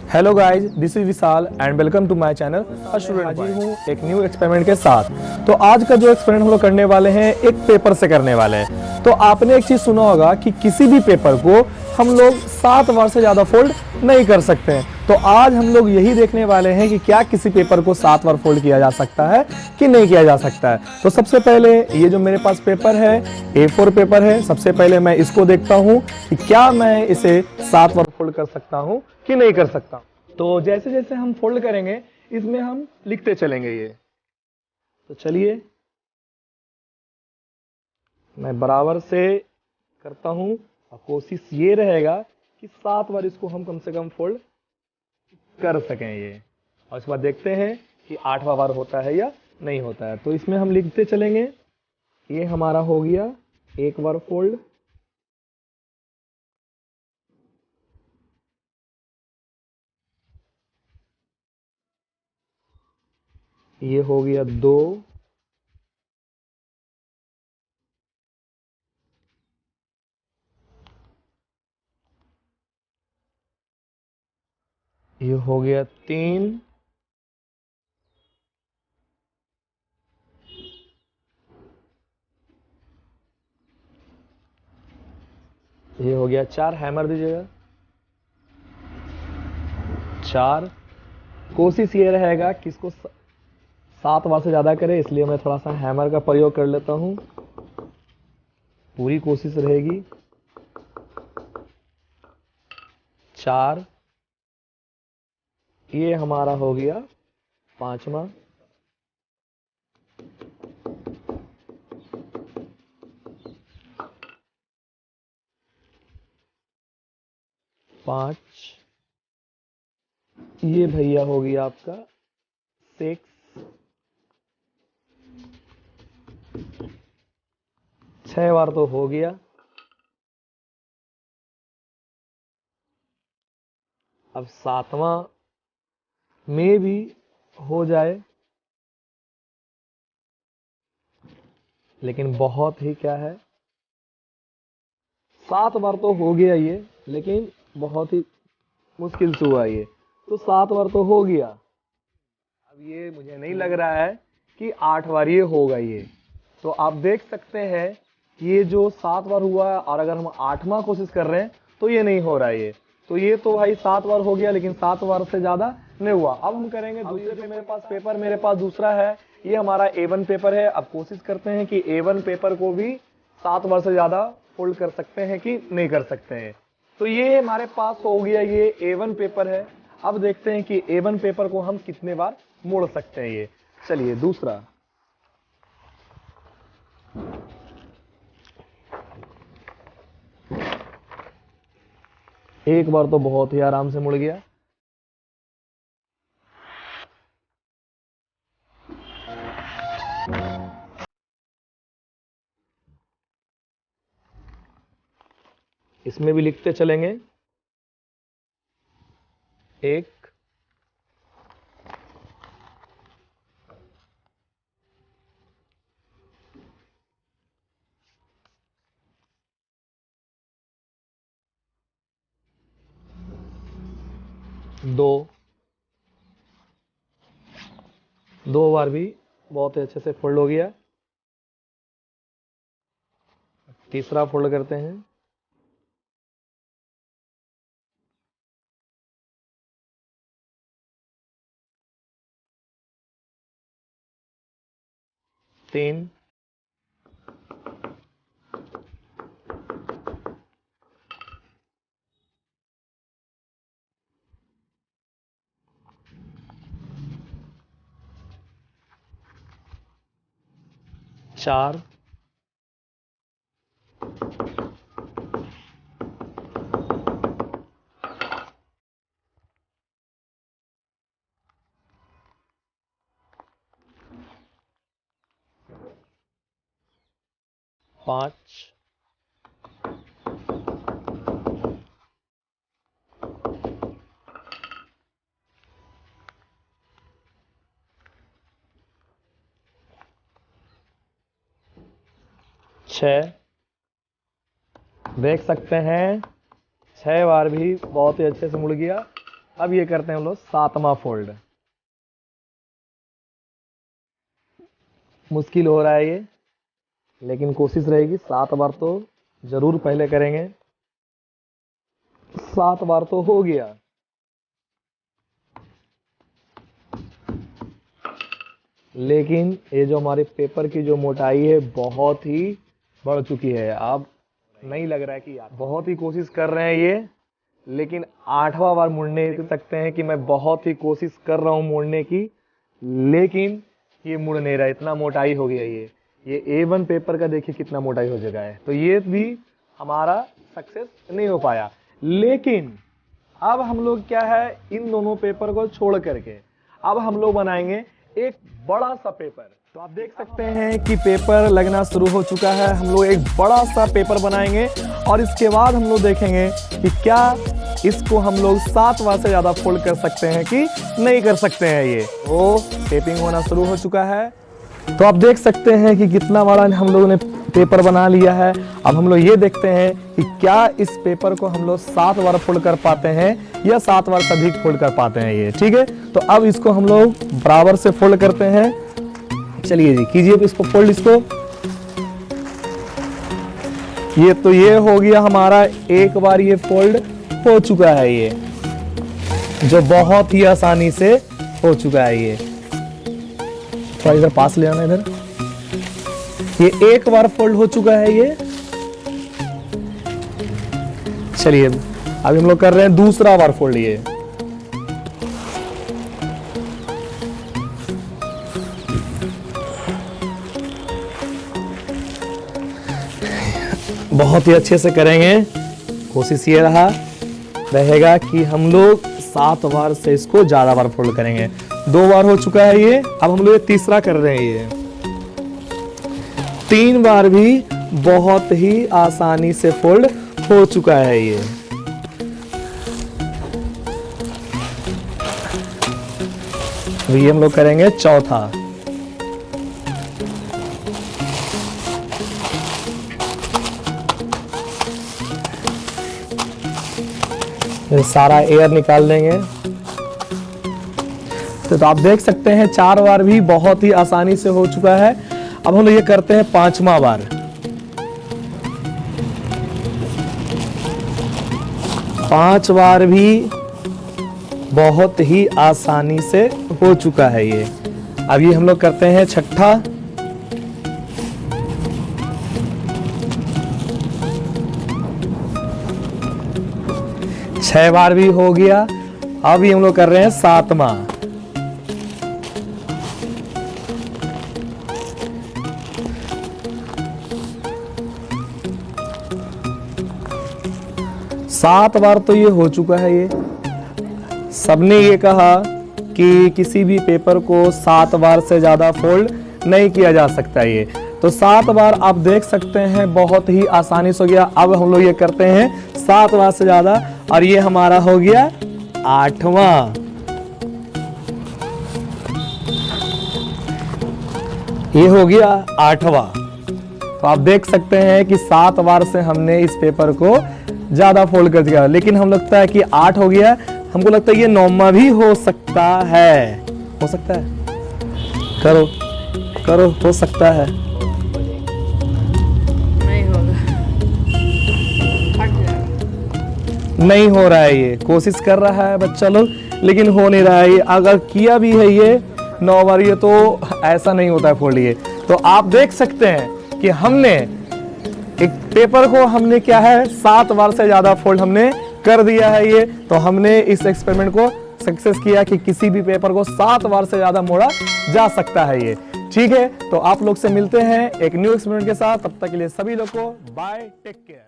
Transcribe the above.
Hello guys, this is Vishal and welcome to my channel. हाजिर हूँ एक न्यू एक्सपेरिमेंट के साथ। तो आज का जो एक्सपेरिमेंट हम लोग करने वाले हैं एक पेपर से करने वाले हैं। तो आपने एक चीज़ सुना होगा कि किसी भी पेपर को हम लोग 7 बार से ज़्यादा फोल्ड नहीं कर सकते हैं। तो आज हम लोग यही देखने वाले हैं कि क्या किसी पेपर को 7 बार फोल्ड किया जा सकता है कि नहीं किया जा सकता है। तो सबसे पहले ये जो मेरे पास पेपर है A4 पेपर है। सबसे पहले मैं इसको देखता हूँ कि क्या मैं इसे 7 बार फोल्ड कर सकता हूँ कि नहीं कर सकता। तो जैसे जैसे हम फोल्ड करेंगे इसमें हम लिखते चलेंगे ये। तो चलिए मैं बराबर से करता हूं और कोशिश ये रहेगा कि 7 बार इसको हम कम से कम फोल्ड कर सकें ये। और इसके बाद देखते हैं कि 8वां बार होता है या नहीं होता है। तो इसमें हम लिखते चलेंगे। ये हमारा हो गया एक बार फोल्ड, ये हो गया 2, ये हो गया 3, ये हो गया 4। हैमर दीजिएगा। 4। कोशिश ये रहेगा कि इसको 7 बार से ज़्यादा करे, इसलिए मैं थोड़ा सा हैमर का प्रयोग कर लेता हूँ। पूरी कोशिश रहेगी। 4, ये हमारा हो गया 5वां। 5, ये भैया हो गया आपका 6। 6 बार तो हो गया। अब 7वां में भी हो जाए, लेकिन बहुत ही क्या है, 7 बार तो हो गया ये, लेकिन बहुत ही मुश्किल से हुआ ये। तो 7 बार तो हो गया। अब ये मुझे नहीं लग रहा है कि 8 बार ये होगा ये। तो आप देख सकते हैं ये जो 7 बार हुआ है, और अगर हम 8वां कोशिश कर रहे हैं तो ये नहीं हो रहा है ये। तो ये तो भाई 7 बार हो गया, लेकिन 7 बार से ज्यादा नहीं हुआ। अब हम करेंगे दूसरे पे। मेरे पास पेपर, मेरे पास दूसरा है, ये हमारा A1 पेपर है। अब कोशिश करते हैं कि A1 पेपर को भी 7 बार से ज्यादा फोल्ड कर सकते हैं कि नहीं कर सकते हैं। तो ये हमारे पास हो गया, ये A1 पेपर है। अब देखते हैं कि A1 पेपर को हम कितने बार मोड़ सकते हैं ये। चलिए दूसरा। एक बार तो बहुत ही आराम से मुड़ गया। इसमें भी लिखते चलेंगे। 1, 2, 2 बार भी बहुत ही अच्छे से फोल्ड हो गया। तीसरा फोल्ड करते हैं। 3, 4, 5, 6। देख सकते हैं 6 बार भी बहुत ही अच्छे से मुड़ गया। अब ये करते हैं हम लोग 7वां फोल्ड। मुश्किल हो रहा है ये, लेकिन कोशिश रहेगी। 7 बार तो जरूर पहले करेंगे। 7 बार तो हो गया। लेकिन ये जो हमारे पेपर की जो मोटाई है बहुत ही बढ़ चुकी है। अब नहीं लग रहा है कि बहुत ही कोशिश कर रहे हैं ये, लेकिन 8वां बार मुड़ने सकते हैं कि मैं बहुत ही कोशिश कर रहा हूँ मोड़ने की, लेकिन ये मुड़ नहीं रहा। इतना मोटाई हो गया ये A1 पेपर का देखिए कितना मोटाई हो चुका है। तो ये भी हमारा सक्सेस नहीं हो पाया। लेकिन अब हम लोग क्या है, इन दोनों पेपर को छोड़ करके अब हम लोग बनाएंगे एक बड़ा सा पेपर। तो आप देख सकते हैं कि पेपर लगना शुरू हो चुका है। हम लोग एक बड़ा सा पेपर बनाएंगे और इसके बाद हम लोग देखेंगे कि क्या इसको हम लोग 7 बार से ज्यादा फोल्ड कर सकते हैं कि नहीं कर सकते हैं। ये वो टेपिंग होना शुरू हो चुका है। तो आप देख सकते हैं कि कितना बड़ा हम लोगों ने पेपर बना लिया है। अब हम लोग ये देखते हैं कि क्या इस पेपर को हम लोग 7 बार फोल्ड कर पाते हैं या 7 बार से अधिक फोल्ड कर पाते हैं ये, ठीक है। तो अब इसको हम लोग बराबर से फोल्ड करते हैं। चलिए जी, कीजिए इसको फोल्ड। इसको ये हो गया हमारा, एक बार ये फोल्ड हो चुका है, ये जो बहुत ही आसानी से हो चुका है। ये थोड़ा इधर पास ले आना, इधर। ये एक बार फोल्ड हो चुका है ये। चलिए अभी हम लोग कर रहे हैं दूसरा बार फोल्ड। ये बहुत ही अच्छे से करेंगे। कोशिश ये रहेगा कि हम लोग 7 बार से इसको ज्यादा बार फोल्ड करेंगे। 2 बार हो चुका है ये, अब हम लोग ये तीसरा कर रहे हैं। ये 3 बार भी बहुत ही आसानी से फोल्ड हो चुका है ये। ये हम लोग करेंगे चौथा। सारा एयर निकाल देंगे। तो आप देख सकते हैं 4 बार भी बहुत ही आसानी से हो चुका है। अब हम ये करते हैं 5वां बार। 5 बार भी बहुत ही आसानी से हो चुका है ये। अब ये हम लोग करते हैं 6ठा। 6 बार भी हो गया। अब ये हम लोग कर रहे हैं 7वां। 7 बार तो ये हो चुका है ये। सबने ये कहा कि किसी भी पेपर को 7 बार से ज्यादा फोल्ड नहीं किया जा सकता ये। तो 7 बार आप देख सकते हैं बहुत ही आसानी से हो गया। अब हम लोग ये करते हैं 7 बार से ज्यादा, और ये हमारा हो गया 8वां। ये हो गया 8वां। तो आप देख सकते हैं कि 7 बार से हमने इस पेपर को ज्यादा फोल्ड कर दिया, लेकिन हम लगता है कि 8 हो गया। हमको लगता है ये 9वां भी हो सकता है। हो सकता है, करो करो, हो सकता है। नहीं हो रहा है ये। कोशिश कर रहा है बच्चा लोग, लेकिन हो नहीं रहा है ये। अगर किया भी है ये 9 बार, ये तो ऐसा नहीं होता है फोल्ड ये। तो आप देख सकते हैं कि हमने एक पेपर को हमने क्या है 7 बार से ज्यादा फोल्ड हमने कर दिया है ये। तो हमने इस एक्सपेरिमेंट को सक्सेस किया कि किसी भी पेपर को 7 बार से ज्यादा मोड़ा जा सकता है ये। ठीक है, तो आप लोग से मिलते हैं एक न्यू एक्सपेरिमेंट के साथ। तब तक के लिए सभी लोग को बाय, टेक केयर।